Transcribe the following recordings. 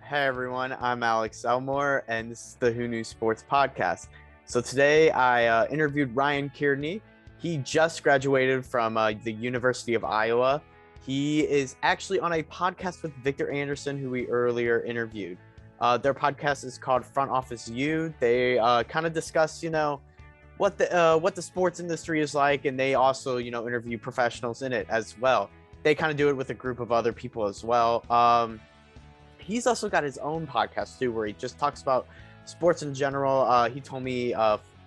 Hey everyone, I'm Alex Elmore, and this is the Who Knew Sports podcast. So today I interviewed Ryan Kearney. He just graduated from the University of Iowa. He is actually on a podcast with Victor Anderson, who we earlier interviewed. Their podcast is called Front Office U. They kind of discuss, what the sports industry is like, and they also, interview professionals in it as well. They kind of do it with a group of other people as well. He's also got his own podcast too, where he just talks about sports in general. He told me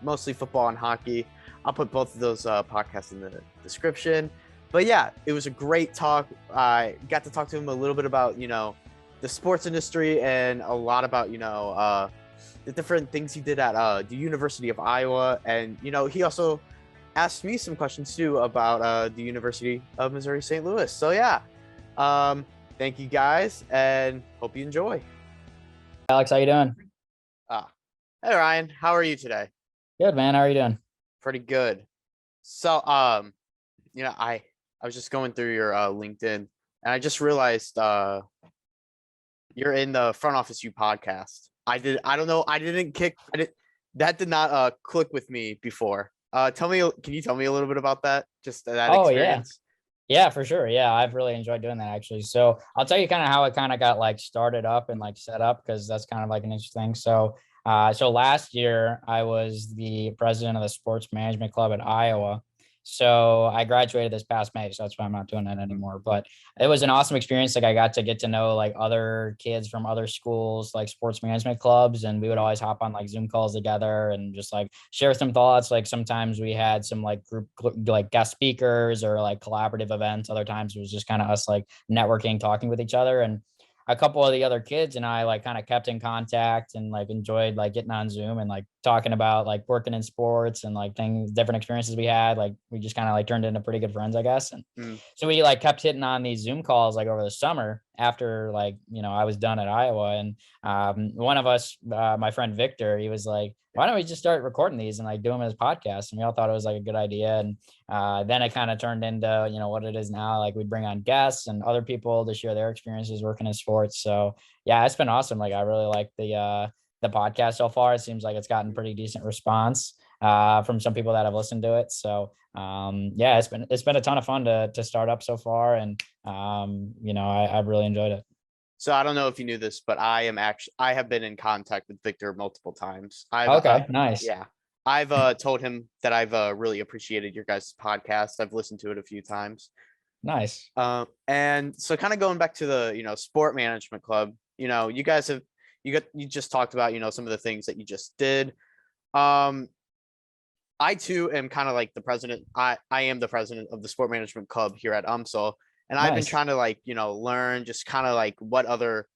mostly football and hockey. I'll put both of those podcasts in the description. But yeah, it was a great talk. I got to talk to him a little bit about, the sports industry and a lot about, the different things he did at the University of Iowa. And, he also asked me some questions too about the University of Missouri St. Louis. So yeah. Thank you guys, and hope you enjoy. Alex, how you doing? Hey Ryan, how are you today? Good, man. How are you doing? Pretty good. So, I was just going through your LinkedIn, and I just realized you're in the Front Office U podcast. That did not click with me before. Can you tell me a little bit about that? Just that experience? Yeah, for sure. Yeah, I've really enjoyed doing that actually. So I'll tell you kind of how it kind of got like started up and like set up, because that's kind of like an interesting thing. So last year I was the president of the sports management club at Iowa. So I graduated this past May, so that's why I'm not doing that anymore. But it was an awesome experience. Like I got to get to know like other kids from other schools, like sports management clubs, and we would always hop on like Zoom calls together and just like share some thoughts. Like sometimes we had some like group like guest speakers or like collaborative events. Other times it was just kind of us like networking, talking with each other. And a couple of the other kids and I like kind of kept in contact and like enjoyed like getting on Zoom and like talking about like working in sports and like things, different experiences we had. Like we just kind of like turned into pretty good friends, I guess. And so we like kept hitting on these Zoom calls like over the summer after like, I was done at Iowa. And one of us, my friend Victor, he was like, why don't we just start recording these and like do them as podcasts? And we all thought it was like a good idea. And then it kind of turned into, what it is now. Like we'd bring on guests and other people to share their experiences working in sports. So yeah, it's been awesome. Like I really like the podcast so far. It seems like it's gotten pretty decent response from some people that have listened to it. So yeah, it's been a ton of fun to start up so far. And I've really enjoyed it. So I don't know if you knew this, but I have been in contact with Victor multiple times. Okay, nice. Yeah. I've told him that I've really appreciated your guys' podcast. I've listened to it a few times. Nice. And so kind of going back to the, sport management club, you guys you just talked about, some of the things that you just did. I too am kind of like the president. I am the president of the sport management club here at UMSL. And I've been trying to like, learn just kind of like what other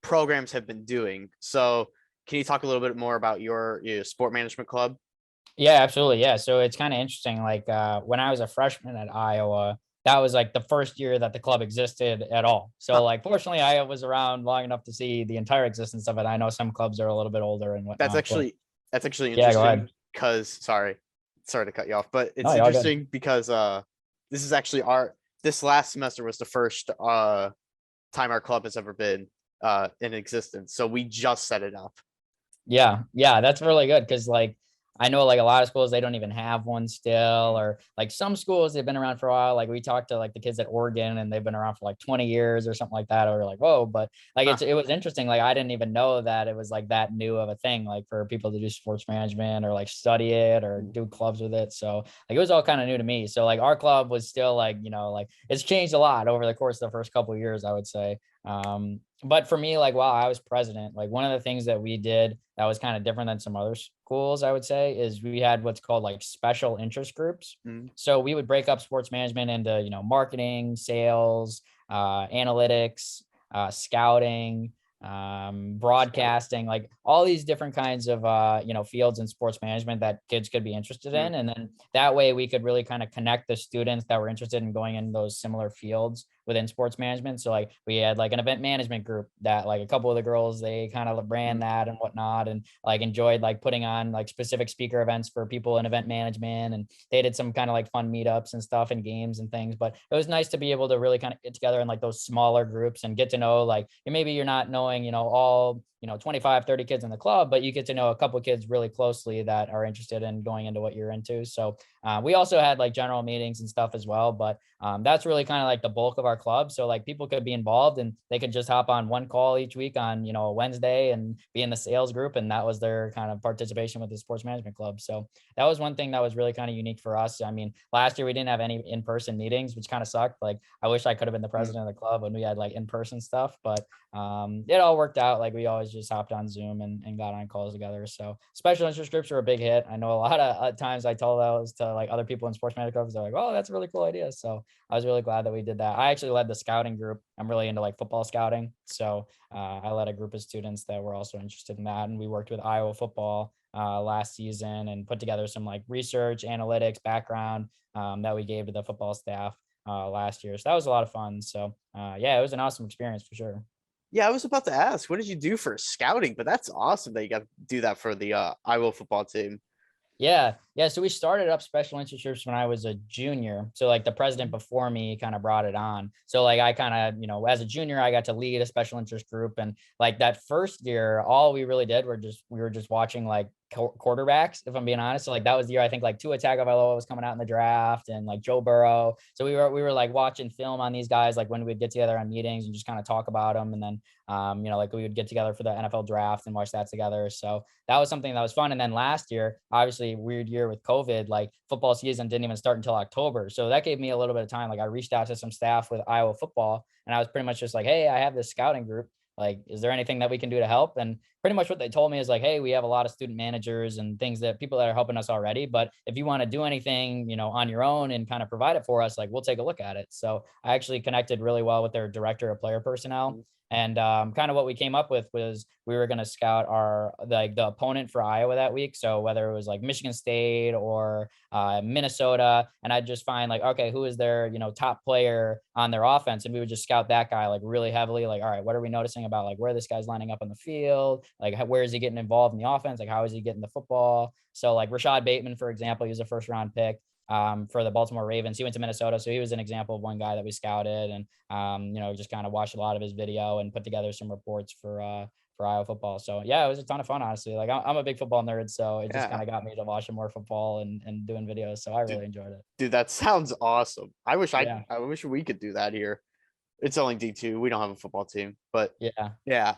programs have been doing. So can you talk a little bit more about your sport management club? Yeah, absolutely. Yeah. So it's kind of interesting. Like when I was a freshman at Iowa, that was like the first year that the club existed at all. So like fortunately I was around long enough to see the entire existence of it. I know some clubs are a little bit older and whatnot. That's actually interesting. Yeah, go ahead. Because sorry to cut you off, but it's interesting because this is actually this last semester was the first time our club has ever been in existence. So we just set it up. Yeah, that's really good because like I know like a lot of schools, they don't even have one still, or like some schools, they've been around for a while. Like we talked to like the kids at Oregon and they've been around for like 20 years or something like that. Or like, whoa, but like it was interesting. Like I didn't even know that it was like that new of a thing, like for people to do sports management or like study it or do clubs with it. So like it was all kind of new to me. So like our club was still like, like it's changed a lot over the course of the first couple of years, I would say. But for me, like while I was president, like one of the things that we did that was kind of different than some other schools, I would say, is we had what's called like special interest groups. So we would break up sports management into, marketing, sales, analytics, scouting, broadcasting, like all these different kinds of, fields in sports management that kids could be interested in. And then that way we could really kind of connect the students that were interested in going in those similar fields within sports management. So like we had like an event management group that like a couple of the girls, they kind of ran that and whatnot, and like enjoyed like putting on like specific speaker events for people in event management. And they did some kind of like fun meetups and stuff and games and things. But it was nice to be able to really kind of get together in like those smaller groups and get to know like maybe you're not knowing, all 25, 30 kids in the club, but you get to know a couple kids really closely that are interested in going into what you're into. So we also had like general meetings and stuff as well, but that's really kind of like the bulk of our club. So like people could be involved and they could just hop on one call each week on, a Wednesday and be in the sales group. And that was their kind of participation with the sports management club. So that was one thing that was really kind of unique for us. I mean, last year we didn't have any in-person meetings, which kind of sucked. Like I wish I could have been the president of the club when we had like in-person stuff, but it all worked out. Like we always just hopped on Zoom and got on calls together. So special interest groups are a big hit. I know a lot of times I told those to like other people in sports management clubs. They're like, "Oh, that's a really cool idea." So I was really glad that we did that. I actually led the scouting group. I'm really into like football scouting. So I led a group of students that were also interested in that. And we worked with Iowa football last season and put together some like research, analytics, background that we gave to the football staff last year. So that was a lot of fun. So yeah, it was an awesome experience for sure. Yeah, I was about to ask, what did you do for scouting? But that's awesome that you got to do that for the Iowa football team. Yeah. Yeah. So we started up special interest groups when I was a junior. So like the president before me kind of brought it on. So like I kind of, as a junior, I got to lead a special interest group. And like that first year, all we really did we were just watching like quarterbacks, if I'm being honest. So like that was the year I think like Tua Tagovailoa was coming out in the draft and like Joe Burrow. So we were like watching film on these guys, like when we'd get together on meetings and just kind of talk about them. And then like we would get together for the NFL draft and watch that together. So that was something that was fun. And then last year, obviously weird year with COVID, like football season didn't even start until October. So that gave me a little bit of time. Like I reached out to some staff with Iowa football and I was pretty much just like, "Hey, I have this scouting group. Like, is there anything that we can do to help?" And pretty much what they told me is like, "Hey, we have a lot of student managers and things that people that are helping us already. But if you want to do anything, on your own and kind of provide it for us, like we'll take a look at it." So I actually connected really well with their director of player personnel. And kind of what we came up with was we were going to scout the opponent for Iowa that week. So whether it was like Michigan State or Minnesota, and I'd just find like, okay, who is their top player on their offense, and we would just scout that guy like really heavily. Like, all right, what are we noticing about like where this guy's lining up on the field? Like, where is he getting involved in the offense? Like, how is he getting the football? So like Rashad Bateman, for example, he was a first round pick for the Baltimore Ravens. He went to Minnesota. So he was an example of one guy that we scouted and, just kind of watched a lot of his video and put together some reports for Iowa football. So yeah, it was a ton of fun, honestly. Like I'm a big football nerd, so it just kind of got me to watching more football and doing videos. So I really enjoyed it. Dude, that sounds awesome. I wish Yeah. I wish we could do that here. It's only D2. We don't have a football team, but Yeah. yeah.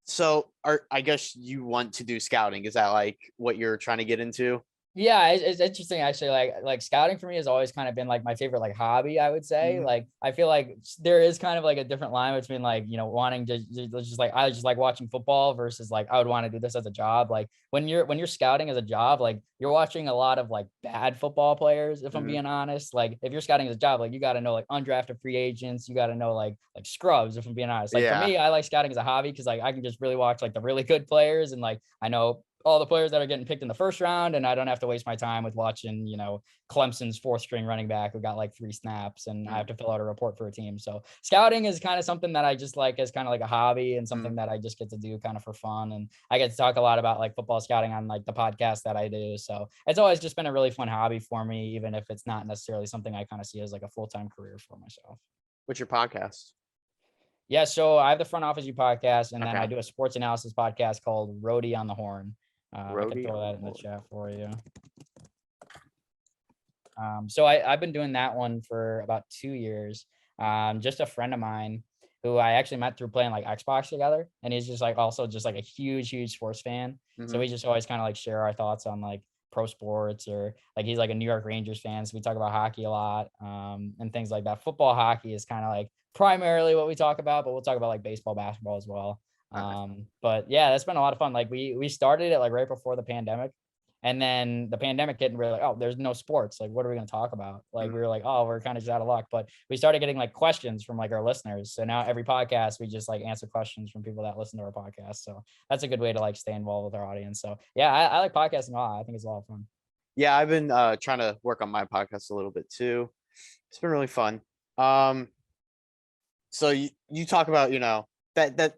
So I guess you want to do scouting. Is that like what you're trying to get into? Yeah, it's interesting actually. Like scouting for me has always kind of been like my favorite like hobby, I would say. Mhm. Like I feel like there is kind of like a different line between like wanting to just like I just like watching football versus like I would want to do this as a job. Like when you're scouting as a job, like you're watching a lot of like bad football players, if I'm Mhm. being honest. Like if you're scouting as a job, like you got to know like undrafted free agents, you got to know like scrubs, if I'm being honest. Like for Yeah. me, I like scouting as a hobby because like I can just really watch like the really good players and like I know all the players that are getting picked in the first round, and I don't have to waste my time with watching, Clemson's fourth string running back who got like 3 snaps, and I have to fill out a report for a team. So scouting is kind of something that I just like as kind of like a hobby and something that I just get to do kind of for fun. And I get to talk a lot about like football scouting on like the podcast that I do. So it's always just been a really fun hobby for me, even if it's not necessarily something I kind of see as like a full-time career for myself. What's your podcast? Yeah, so I have the Front Office U podcast, and then I Okay. do a sports analysis podcast called Roadie on the Horn. I could Roadie throw on that the in the board. chat for you. So I've been doing that one for about 2 years. Just a friend of mine who I actually met through playing like Xbox together, and he's just like also just like a huge sports fan. So Mhm. we just always kind of like share our thoughts on like pro sports, or like he's like a New York Rangers fan, so we talk about hockey a lot and things like that. Football, hockey is kind of like primarily what we talk about, but we'll talk about like baseball, basketball as well. Okay. But yeah, that's been a lot of fun. Like we started it like right before the pandemic. And then the pandemic hit and we are like, "Oh, there's no sports. Like, what are we going to talk about?" Like, Mhm. we were like, "Oh, we're kind of just out of luck." But we started getting like questions from like our listeners. So now every podcast, we just like answer questions from people that listen to our podcast. So that's a good way to like stay involved with our audience. So yeah, I like podcasting a lot. I think it's a lot of fun. Yeah, I've been trying to work on my podcast a little bit too. It's been really fun. Um, So you talk about, that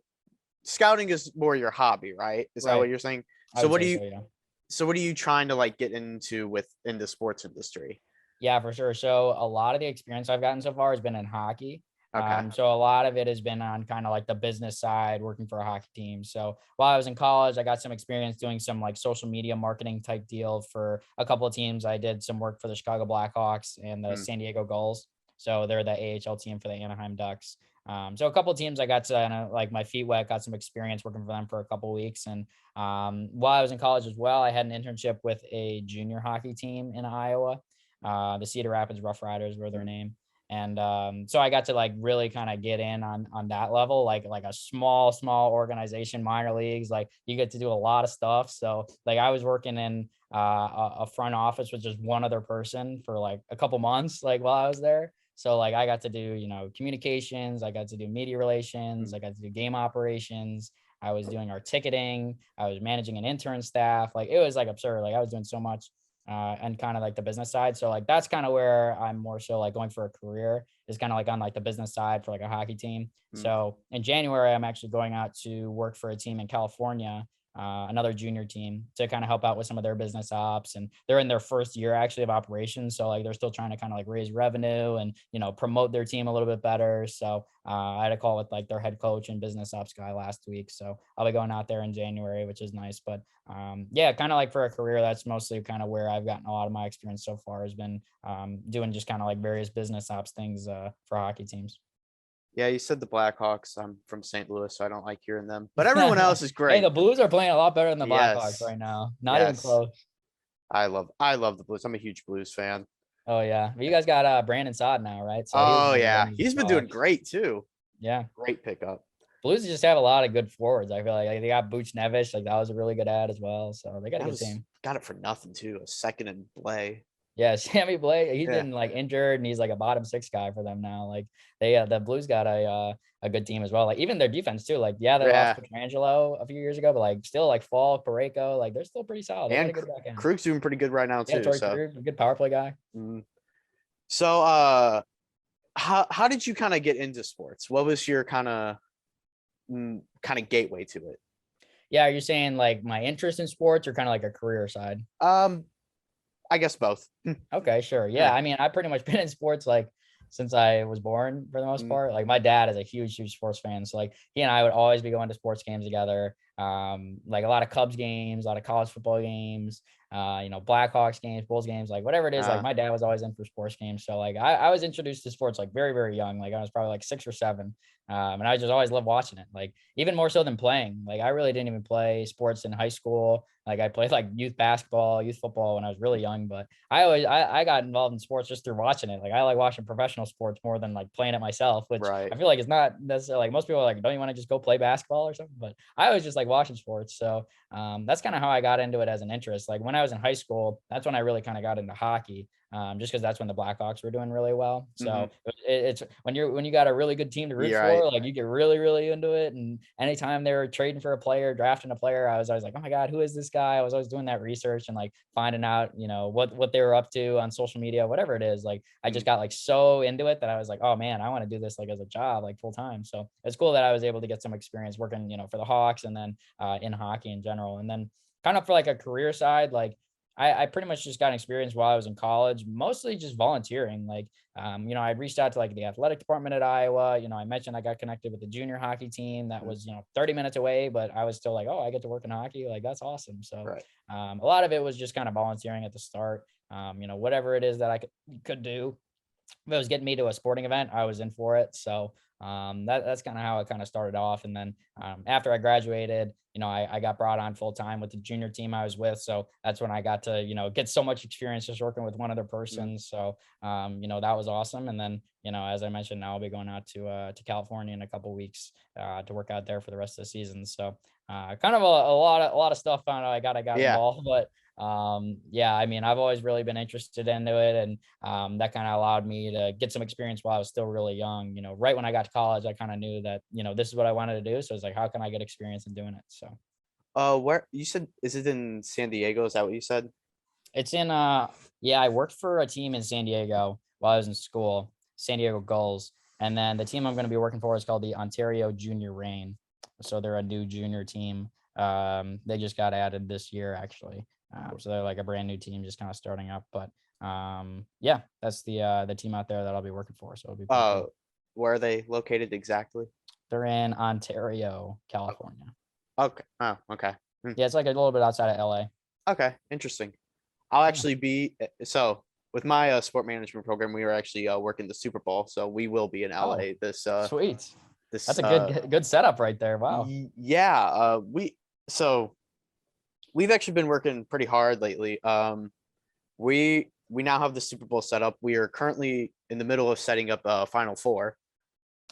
scouting is more your hobby, right? Is that what Right. you're saying? I So would what do say you so, yeah. so what are you trying to like get into in the sports industry? Yeah, for sure. So a lot of the experience I've gotten so far has been in hockey. Okay. So a lot of it has been on kind of like the business side, working for a hockey team. So while I was in college, I got some experience doing some like social media marketing type deal for a couple of teams. I did some work for the Chicago Blackhawks and the Mm, San Diego Gulls. So they're the AHL team for the Anaheim Ducks. So a couple of teams I got to like my feet wet, got some experience working for them for a couple of weeks. And while I was in college as well, I had an internship with a junior hockey team in Iowa. The Cedar Rapids Rough Riders were their mm, name. And so I got to like really kind of get in on that level, like a small organization, minor leagues. Like you get to do a lot of stuff. So like I was working in a front office with just one other person for like a couple months, like while I was there. So like I got to do, communications, I got to do media relations, mm. I got to do game operations. I was doing our ticketing. I was managing an intern staff. Like it was like absurd. Like I was doing so much and kind of like the business side. So like that's kind of where I'm more so like going for a career is kind of like on like the business side for like a hockey team. Mm. So in January, I'm actually going out to work for a team in California, another junior team to kind of help out with some of their business ops. And they're in their first year actually of operations. So like they're still trying to kind of like raise revenue and, promote their team a little bit better. So I had a call with like their head coach and business ops guy last week. So I'll be going out there in January, which is nice. But yeah, kind of like for a career, that's mostly kind of where I've gotten a lot of my experience so far has been doing just kind of like various business ops things for hockey teams. Yeah, you said the Blackhawks. I'm from St. Louis, so I don't like hearing them. But everyone else is Hey, great. the Blues are playing a lot better than the Blackhawks Yes. right now. Not even Yes. close. I love the Blues. I'm a huge Blues fan. Oh yeah, but you guys got Brandon Saad now, right? So he was Oh doing good yeah. in He's been doing college. great too. Yeah, Great pickup. Blues just have a lot of good forwards. I feel like they got Booch Nevish, like that was a really good ad as well. So they got a That good was team. got it for nothing too. A second and play. Yeah, Sammy Blake, he's Yeah. been like injured and he's like a bottom six guy for them now. Like they the Blues got a good team as well. Like even their defense too. Like yeah, they lost Yeah. Petrangelo a few years ago, but like still like Fall, Pareko, like they're still pretty solid. They got And a good back end. Krug's doing pretty good right now Yeah, too. Torrey So Krug, a good power play guy. mm. so how did you kind of get into sports? What was your kind of gateway to it? Yeah, you're saying like my interest in sports or kind of like a career side? Um, I guess both. Okay, sure. Yeah, Yeah. I mean, I've pretty much been in sports like since I was born for the most Mm, part. Like my dad is a huge sports fan. So like he and I would always be going to sports games together. Like a lot of Cubs games, a lot of college football games, Blackhawks games, Bulls games, like whatever it is, like uh, my dad was always in for sports games. So like I was introduced to sports like very young. Like I was probably like 6 or 7. And I just always loved watching it. Like even more so than playing. Like I really didn't even play sports in high school. Like I played like youth basketball, youth football when I was really young, but I got involved in sports just through watching it. Like I like watching professional sports more than like playing it myself, which right. I feel like it's not necessarily like most people are like, don't you want to just go play basketball or something? But I always just like watching sports. So that's kind of how I got into it as an interest. Like when I was in high school, that's when I really kind of got into hockey. Just because that's when the Blackhawks were doing really well. Hmm. So it's when you got a really good team to root You're right. for, like you get really into it. And anytime they were trading for a player, drafting a player, I was always like, oh my god, who is this guy? I was always doing that research and like finding out, what they were up to on social media, whatever it is. Like I Mm. just got like so into it that I was like, oh man, I want to do this like as a job, like full time. So it's cool that I was able to get some experience working, for the Hawks and then in hockey in general. And then kind of for like a career side, like I pretty much just got experience while I was in college, mostly just volunteering. Like, I reached out to like the athletic department at Iowa. I mentioned I got connected with the junior hockey team that Mm. was, 30 minutes away, but I was still like, oh, I get to work in hockey. Like, that's awesome. So, Right. a lot of it was just kind of volunteering at the start. Whatever it is that I could do, if it was getting me to a sporting event, I was in for it. So that's kind of how it kind of started off. And then after I graduated, I got brought on full time with the junior team I was with. So that's when I got to, get so much experience just working with one other Mm. person. So, that was awesome. And then, as I mentioned, now I'll be going out to California in a couple weeks to work out there for the rest of the season. So kind of a lot of stuff I got Yeah. involved, but yeah, I mean, I've always really been interested into it. And that kind of allowed me to get some experience while I was still really young. Right when I got to college, I kind of knew that, this is what I wanted to do. So it's like, how can I get experience in doing it? So Where you said is it in San Diego? Is that what you said? it's in, yeah, I worked for a team in San Diego while I was in school, San Diego Gulls. And then the team I'm going to be working for is called the Ontario Junior Reign. So they're a new junior team. They just got added this year, actually. So they're like a brand new team, just kind of starting up. But yeah, that's the team out there that I'll be working for. So it'll be pretty cool. Where are they located exactly? They're in Ontario, California. Okay. Oh, okay. Yeah, it's like a little bit outside of LA. Okay, interesting. I'll actually be so with my sport management program. We are actually working the Super Bowl, so we will be in LA. This Sweet. this That's a good setup right there. Wow. Yeah. We've actually been working pretty hard lately. We now have the Super Bowl set up. We are currently in the middle of setting up a Final Four,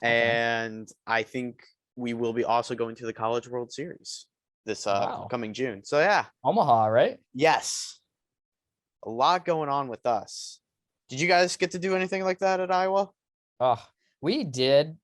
and I think we will be also going to the College World Series this coming June. So yeah, Omaha, right? Yes, a lot going on with us. Did you guys get to do anything like that at Iowa? Oh, we did,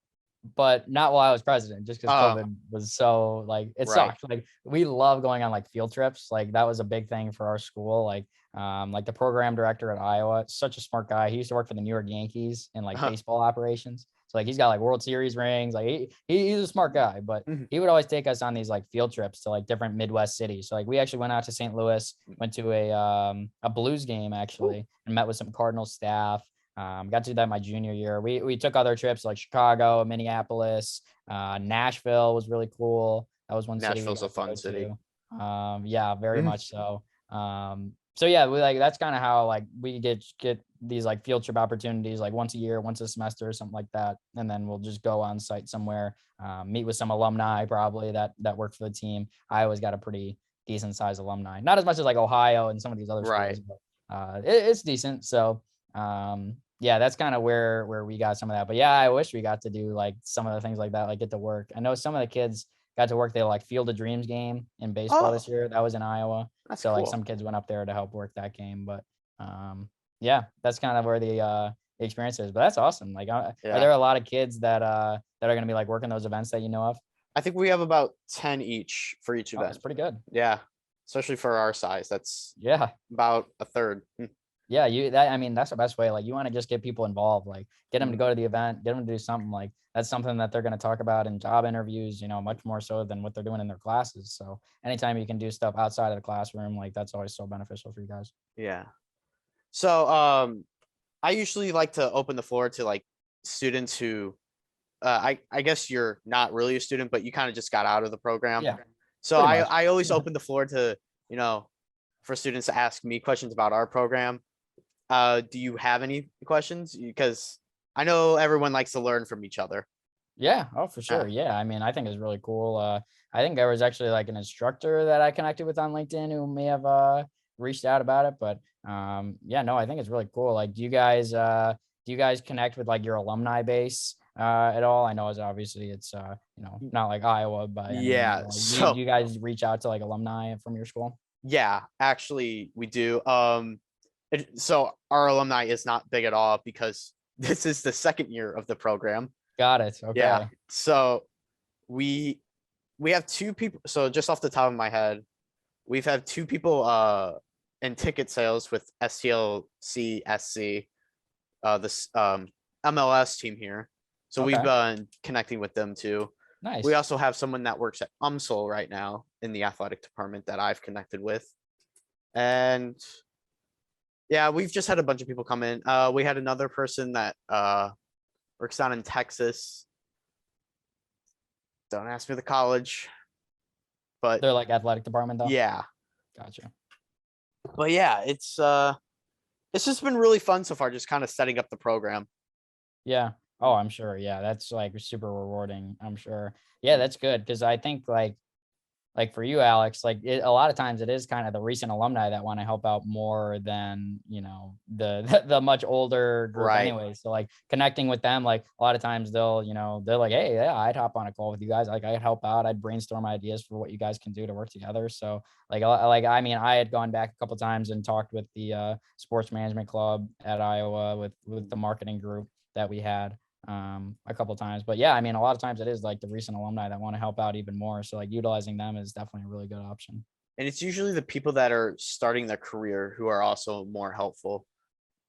but not while I was president, just because COVID was so like it sucked. Like we love going on like field trips. Like that was a big thing for our school. Like the program director at Iowa, such a smart guy. He used to work for the New York Yankees in like baseball operations. So like he's got like World Series rings. Like he's a smart guy, but he would always take us on these like field trips to like different Midwest cities. So like we actually went out to St. Louis, went to a Blues game actually, and met with some Cardinals staff. Got to do that my junior year. We took other trips like Chicago, Minneapolis, Nashville was really cool. That was one city. Nashville's a fun city. Yeah, very much so. So yeah, we like that's kind of how like we get these like field trip opportunities like once a year, once a semester or something like that, and then we'll just go on site somewhere, meet with some alumni probably that work for the team. Iowa's got a pretty decent sized alumni, not as much as like Ohio and some of these other schools, but it's decent. So yeah, that's kind of where we got some of that. But yeah, I wish we got to do like some of the things like that, like get to work. I know some of the kids got to work the like Field of Dreams game in baseball this year. That was in Iowa. So like some kids went up there to help work that game. But yeah, that's kind of where the experience is. But that's awesome. Like are there a lot of kids that are going to be like working those events that you know of? I think we have about 10 each for each event. That's pretty good. Yeah, especially for our size. That's about a third. Yeah, I mean, that's the best way. Like you want to just get people involved, like get them to go to the event, get them to do something. Like that's something that they're going to talk about in job interviews, you know, much more so than what they're doing in their classes. So anytime you can do stuff outside of the classroom, like that's always so beneficial for you guys. Yeah. So I usually like to open the floor to like students who I guess you're not really a student, but you kind of just got out of the program. Yeah. So I always open the floor to, you know, for students to ask me questions about our program. Do you have any questions? Because I know everyone likes to learn from each other. Yeah. Oh, for sure. Yeah. I mean, I think it's really cool. I think there was actually like an instructor that I connected with on LinkedIn who may have reached out about it, but yeah, no, I think it's really cool. Like, do you guys connect with like your alumni base at all? I know it's obviously it's you know, not like Iowa, but yeah. Like, so do you guys reach out to like alumni from your school? Yeah, actually we do. So our alumni is not big at all because this is the second year of the program. Got it. Okay. Yeah. So we have two people. So just off the top of my head, we've had two people in ticket sales with STLC SC, this MLS team here. So we've been connecting with them too. Nice. We also have someone that works at UMSL right now in the athletic department that I've connected with. And yeah, we've just had a bunch of people come in. We had another person that works down in Texas. Don't ask me the college, but they're like athletic department though. Yeah. Gotcha. But yeah, it's just been really fun so far, just kind of setting up the program. Yeah. Oh, I'm sure. Yeah, that's like super rewarding. I'm sure. Yeah, that's good because I think like for you, Alex, like a lot of times it is kind of the recent alumni that want to help out more than, you know, the much older group anyway. So like connecting with them, like a lot of times they're like, hey, yeah, I'd hop on a call with you guys. Like I'd help out. I'd brainstorm ideas for what you guys can do to work together. So I mean, I had gone back a couple of times and talked with the sports management club at Iowa with the marketing group that we had a couple of times. But yeah, I mean, a lot of times it is like the recent alumni that want to help out even more. So like utilizing them is definitely a really good option. And it's usually the people that are starting their career who are also more helpful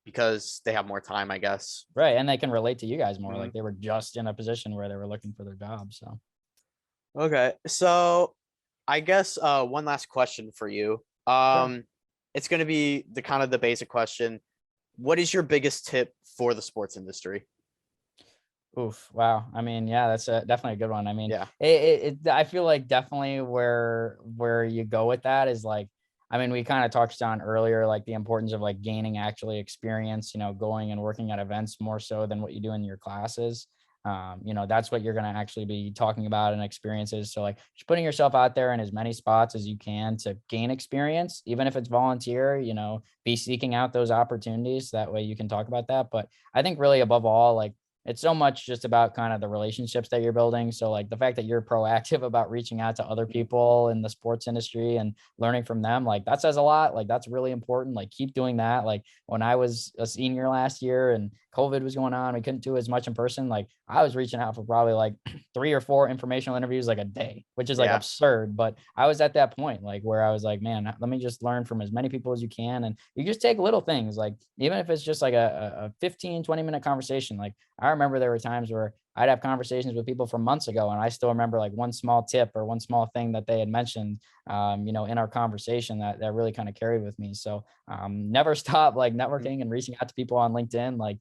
because they have more time, I guess. Right. And they can relate to you guys more. Mhm. Like they were just in a position where they were looking for their job. So Okay. So I guess one last question for you. sure. It's going to be the kind of the basic question. What is your biggest tip for the sports industry? Oof. Wow. I mean, yeah, that's definitely a good one. I mean, Yeah. I feel like definitely where you go with that is like, I mean, we kind of touched on earlier, like the importance of like gaining actually experience, going and working at events more so than what you do in your classes. That's what you're going to actually be talking about and experiences. So like just putting yourself out there in as many spots as you can to gain experience, even if it's volunteer, be seeking out those opportunities. That way you can talk about that. But I think really above all, like, it's so much just about kind of the relationships that you're building. So like the fact that you're proactive about reaching out to other people in the sports industry and learning from them, like that says a lot. Like that's really important. Like keep doing that. Like when I was a senior last year and COVID was going on, we couldn't do as much in person. Like I was reaching out for probably like 3 or 4 informational interviews like a day, which is like Yeah. absurd. But I was at that point like where I was like, man, let me just learn from as many people as you can. And you just take little things, like even if it's just like a 15, 20-minute conversation. Like I remember there were times where I'd have conversations with people from months ago, and I still remember like one small tip or one small thing that they had mentioned, in our conversation that really kind of carried with me. So never stop like networking and reaching out to people on LinkedIn. Like,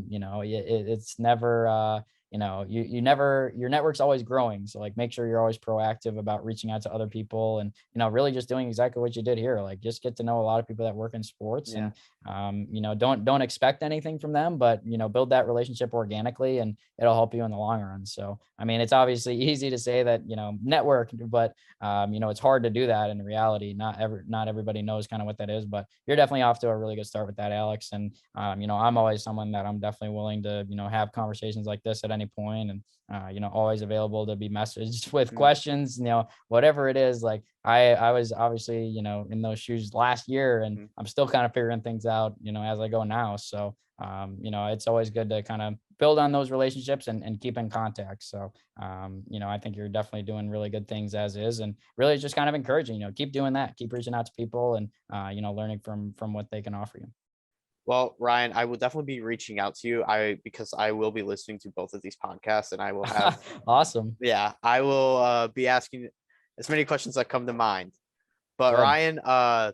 it's never, you never, your network's always growing. So like, make sure you're always proactive about reaching out to other people and, really just doing exactly what you did here. Like just get to know a lot of people that work in sports Yeah. and, don't expect anything from them, but, build that relationship organically and it'll help you in the long run. So, I mean, it's obviously easy to say that, network, but, it's hard to do that in reality. Not everybody knows kind of what that is, but you're definitely off to a really good start with that, Alex. And, I'm always someone that I'm definitely willing to, have conversations like this at any point and, always available to be messaged with Mhm. questions, whatever it is. Like I was obviously, in those shoes last year and Mhm. I'm still kind of figuring things out, as I go now. So, it's always good to kind of build on those relationships and keep in contact. So, I think you're definitely doing really good things as is, and really just kind of encouraging, keep doing that, keep reaching out to people and, learning from what they can offer you. Well, Ryan, I will definitely be reaching out to you. Because I will be listening to both of these podcasts, and I will have, Awesome. yeah, I will be asking as many questions that come to mind. But Good. Ryan,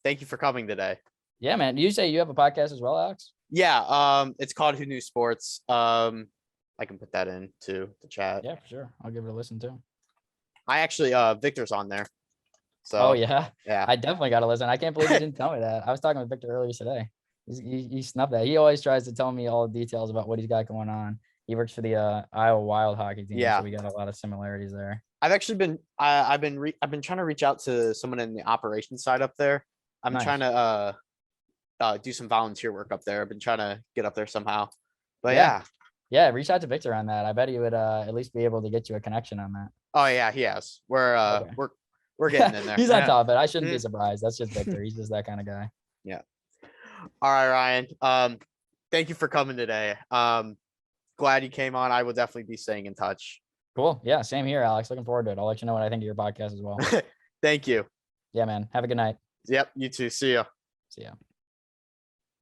thank you for coming today. Yeah, man. You say you have a podcast as well, Alex? Yeah, it's called Who Knew Sports. I can put that into the chat. Yeah, for sure. I'll give it a listen too. I actually, Victor's on there. Oh So yeah. yeah. I definitely got to listen. I can't believe you didn't tell me that. I was talking with Victor earlier today. He snubbed that. He always tries to tell me all the details about what he's got going on. He works for the Iowa Wild hockey team, so Yeah. we got a lot of similarities there. I've actually been I've been trying to reach out to someone in the operations side up there. I'm trying Nice. to do some volunteer work up there. I've been trying to get up there somehow. But Yeah. yeah. Yeah. Reach out to Victor on that. I bet he would at least be able to get you a connection on that. Oh yeah, he has. Okay. We're getting in there. He's on top of it. I shouldn't be Mhm. surprised. That's just Victor. He's just that kind of guy. Yeah. All right, Ryan. Thank you for coming today. Glad you came on. I will definitely be staying in touch. Cool. Yeah. Same here, Alex. Looking forward to it. I'll let you know what I think of your podcast as well. Thank you. Yeah, man. Have a good night. Yep, you too. See ya. See ya.